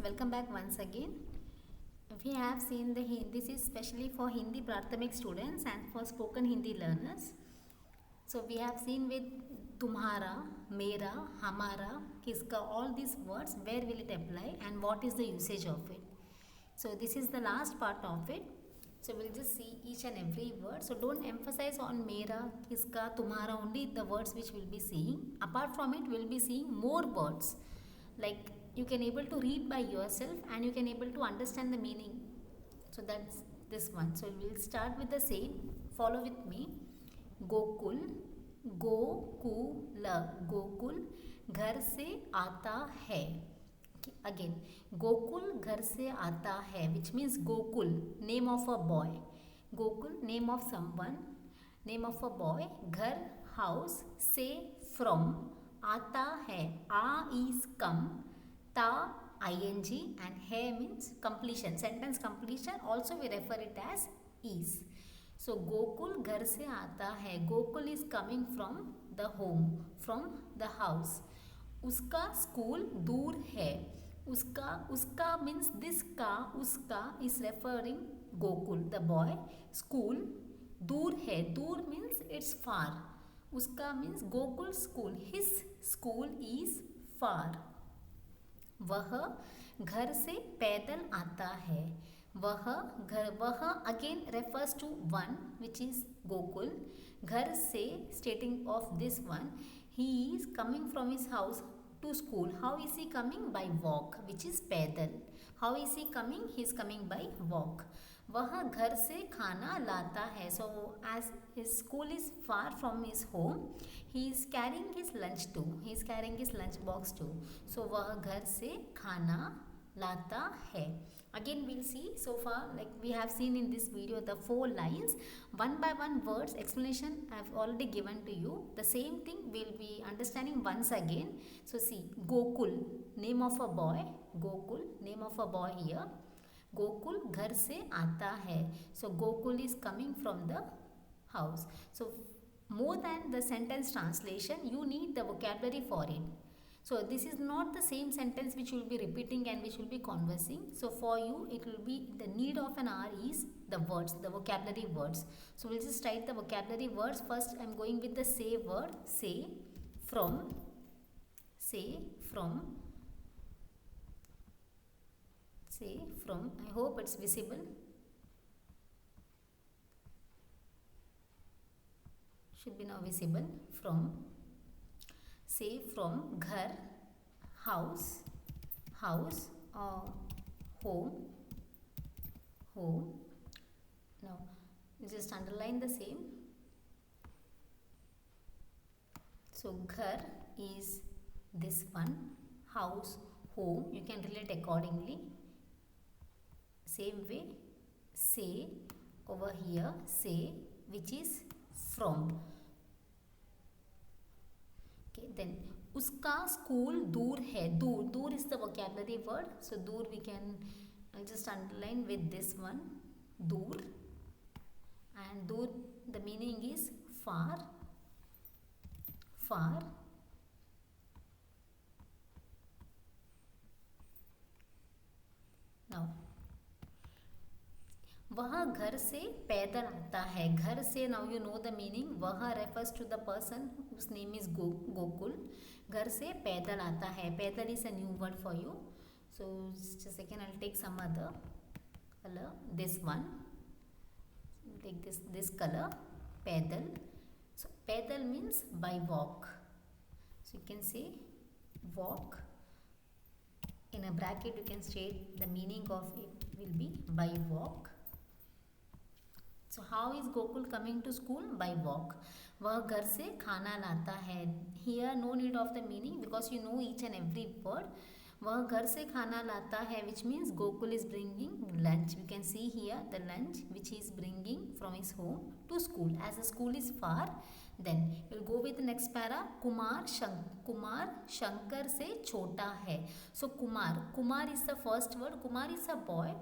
welcome back once again. We have seen this is specially for Hindi Prathamik students and for spoken Hindi learners. So we have seen with तुम्हारा, मेरा, हमारा, किसका, all these words, where will it apply and what is the usage of it. So this is the last part of it. So we'll just see each and every word. So don't emphasize on mera, kiska, tumhara, only the words which we'll be seeing. Apart from it, we'll be seeing more words. Like you can able to read by yourself and you can able to understand the meaning. So that's this one. So we'll start with the same. Follow with me. Gokul, Gokul, Gokul घर से आता है. Again, Gokul घर से आता है, which means Gokul, name of a boy. Gokul, name of someone, name of a boy. घर, house. से, from. आता है, a is come. Ta, ing, and है means completion. Sentence completion also we refer it as is. So Gokul घर से आता है. Gokul is coming from the home, from the house. उसका स्कूल दूर है. उसका means this का, उसका is referring Gokul, the boy. School दूर है. दूर means it's far. उसका means Gokul school. His school is far. वह घर से पैदल आता है. वह again refers to one which is Gokul. घर से stating of this one, he is coming from his house to school. How is he coming? By walk, which is पैदल. How is he coming? He is coming by walk. वह घर से खाना लाता है. So as his school is far from his home, he is carrying his lunch too. He is carrying his lunch box too. So वह घर से खाना लाता है. Again we'll see. So far, like we have seen in this video, the 4 lines, one by one words explanation I have already given to you. The same thing we'll be understanding once again. So see, Gokul, name of a boy. Gokul, name of a boy here. Gokul घर से आता है. So Gokul is coming from the house. So more than the sentence translation, you need the vocabulary for it. So this is not the same sentence which you will be repeating and which will be conversing. So for you, it will be the need of an hour is the words, the vocabulary words. So we'll just write the vocabulary words. First, I'm going with the say word. Say, from. Say, from. Say, from. I hope it's visible. Should be now visible. From. Say, from. Ghar, house, house, home, home. Now just underline the same. So ghar is this one, house, home. You can relate accordingly. Same way, say over here, say which is from. Okay, then उसका school दूर है. दूर is the vocabulary word. So दूर we can, I'll just underline with this one, दूर. And दूर, the meaning is far, far. Now वह घर से पैदल आता है. घर से, now you know the meaning. वह refers to the person whose name is Gokul. घर से पैदल आता है. पैदल is a new word for you. So just a second, I'll take some other color. This one. Take this color. पैदल. So पैदल means by walk. So you can say walk. In a bracket you can state the meaning of it will be by walk. So how is Gokul coming to school? By walk. वह घर से खाना लाता है. Here no need of the meaning because you know each and every word. वह घर से खाना लाता है, which means Gokul is bringing lunch. You can see here the lunch which he is bringing from his home to school. As the school is far, then we'll go with the next para. Kumar Shankar से छोटा है. So Kumar is the first word. Kumar is a boy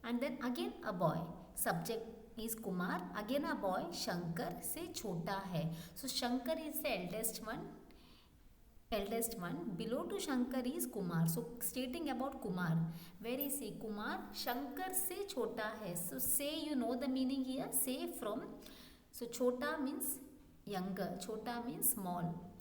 and then again a boy. Subject is Kumar, again a boy. Shankar से छोटा है. So Shankar is the eldest one eldest one. Below to Shankar is Kumar. So stating about Kumar, where is he? Kumar Shankar se chota hai. So say, you know the meaning here. Say from. So chota means younger. Chota means small,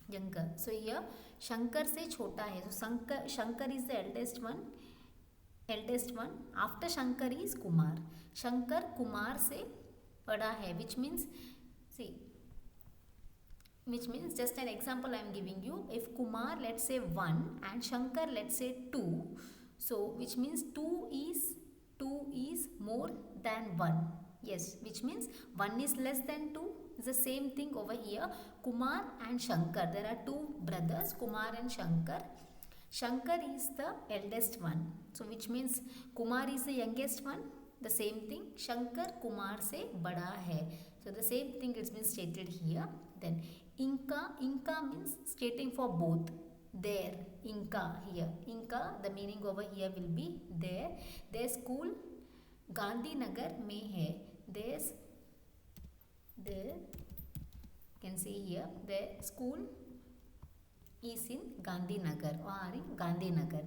younger. So here Shankar se chota hai. So Shankar is the eldest one. Eldest one. After Shankar is Kumar. Shankar Kumar se bada hai, which means, see, which means, just an example I am giving you. If Kumar, let's say 1, and Shankar, let's say 2, so which means 2 is more than 1. Yes, which means 1 is less than 2. It's the same thing over here. Kumar and Shankar, there are two brothers, Kumar and Shankar. Shankar is the eldest one, so which means Kumar is the youngest one. The same thing, Shankar Kumar se bada hai. So the same thing is been stated here. Then Inka means stating for both. There, Inka here. Inka, the meaning over here will be there. Their school Gandhi Nagar mein hai. There, can see here, their school is in Gandhi Nagar or are in Gandhi Nagar.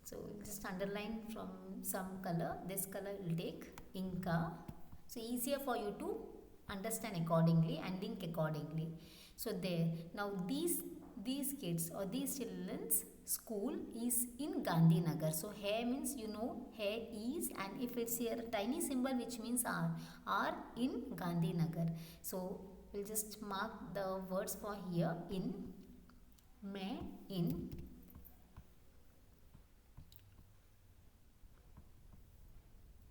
So just underline from some color. This color will take Inka. So easier for you to understand accordingly and link accordingly. So there. Now these kids or these children's school is in Gandhi Nagar. So here means, you know, here is, and if it's here a tiny symbol which means are in Gandhi Nagar. So we'll just mark the words for here. In, मैं, in.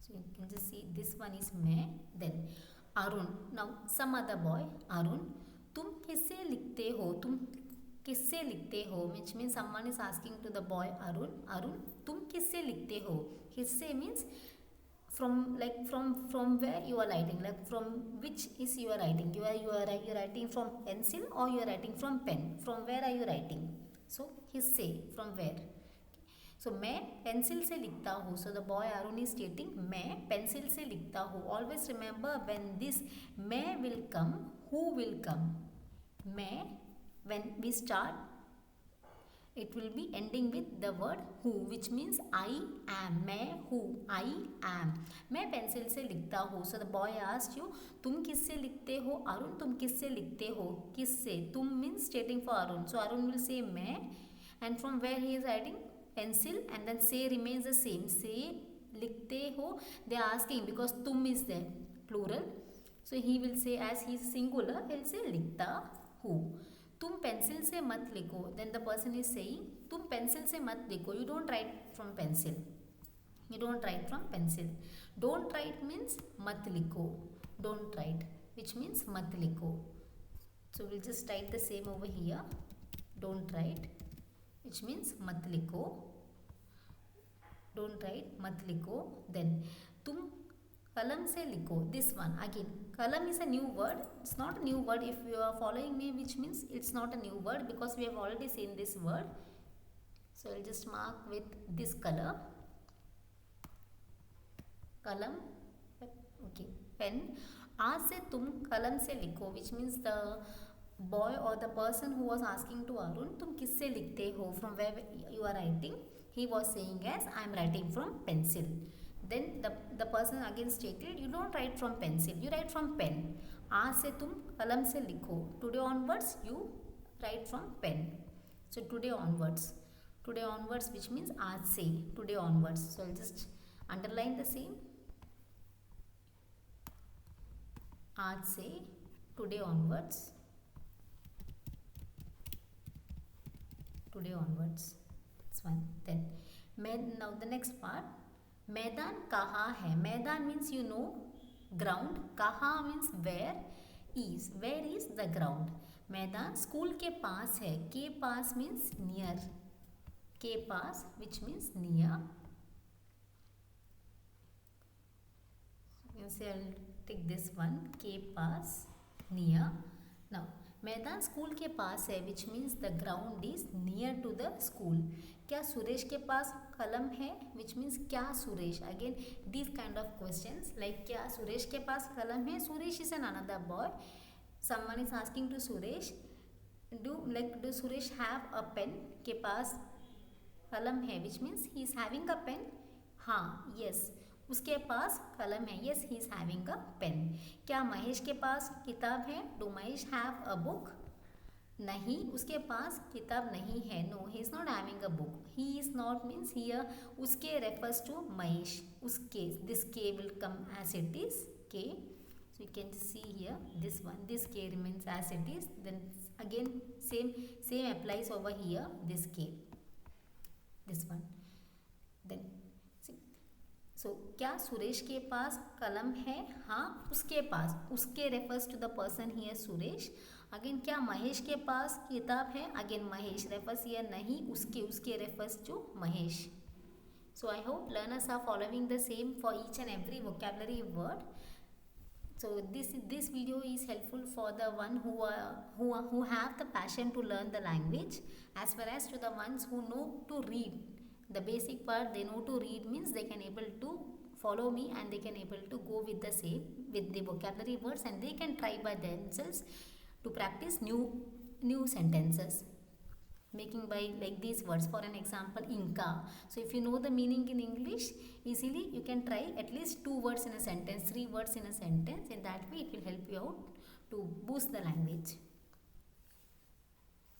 So you can just see this one is मैं. Then Arun. Now some other boy, Arun. तुम किससे लिखते हो? तुम किससे लिखते हो? Which means someone is asking to the boy Arun. Arun, तुम किससे लिखते हो? किससे means from where you are writing, like from which is you are writing. You are writing from pencil or you are writing from pen. From where are you writing? So किससे, from where? So मैं pencil से लिखता हूँ. So the boy Arun is stating मैं pencil से लिखता हूँ. Always remember, when this मैं will come, who will come? मैं, when we start, it will be ending with the word who, which means I am. मैं who, I am. मैं pencil से लिखता हूँ. So the boy asked you, तुम किससे लिखते हो? Arun, तुम किससे लिखते हो? किससे? तुम means stating for Arun. So Arun will say मैं, and from where he is writing? Pencil, and then say remains the same. Say लिखते हो, they are asking because तुम is there, plural. So he will say, as he is singular, he will say लिखता हूँ. तुम pencil से मत लिखो. Then the person is saying, तुम पेंसिल से मत लिखो. You don't write from pencil. You don't write from pencil. Don't write means मत लिखो. Don't write, which means मत लिखो. So we'll just write the same over here. Don't write, which means मत लिखो. Don't write, मत लिखो. Then तुम कलम से लिखो. This one again, kalam is a new word. It's not a new word if you are following me, which means it's not a new word because we have already seen this word. So I'll just mark with this color. Kalam, okay, pen. आज से तुम कलम से लिखो, which means the boy or the person who was asking to Arun, तुम किससे लिखते हो? From where you are writing? He was saying as I am writing from pencil. Then the person again stated, you don't write from pencil, you write from pen. आज से तुम कलम से लिखो. Today onwards you write from pen. So today onwards, which means आज से, today onwards. So I'll just underline the same. आज से, today onwards. Today onwards. That's one. Then now the next part. मैदान कहाँ है? मैदान means you know ground. कहाँ means where. is, where is the ground. मैदान स्कूल के पास है. के पास means near. के पास, which means near. You say I'll take this one. के पास, near. Now मैदान स्कूल के पास है, which means the ground is near to the school. क्या सुरेश के पास कलम है? which means क्या Suresh. Again these kind of questions, like क्या सुरेश के पास कलम है? Suresh is an another boy. Someone is asking to Suresh, do Suresh have a pen? के पास कलम है, which means he is having a pen. हाँ, yes, उसके पास कलम है. Yes, he is having a pen. क्या महेश के पास किताब है? Do Mahesh have a book? नहीं, उसके पास किताब नहीं है. No, he is not having a book. He is not means here उसके refers to Mahesh. उसके, this K will come as it is K. So you can see here this one, this K remains as it is. Then again same applies over here, this K, this one. Then see, so क्या सुरेश के पास कलम है? हाँ, उसके पास. उसके refers to the person here Suresh. Again क्या महेश के पास किताब है? अगेन महेश refers here नहीं, उसके refers to Mahesh. So I hope learners are following the same for each and every vocabulary word. So this video is helpful for the one who have the passion to learn the language, as well as to the ones who know to read. The basic part they know to read means they can able to follow me and they can able to go with the same with the vocabulary words, and they can try by themselves to practice new sentences, making by like these words. For an example, Inca. So if you know the meaning in English, easily you can try at least 2 words in a sentence, 3 words in a sentence. In that way it will help you out to boost the language.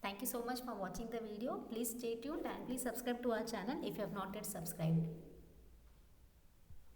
Thank you so much for watching the video. Please stay tuned and please subscribe to our channel if you have not yet subscribed.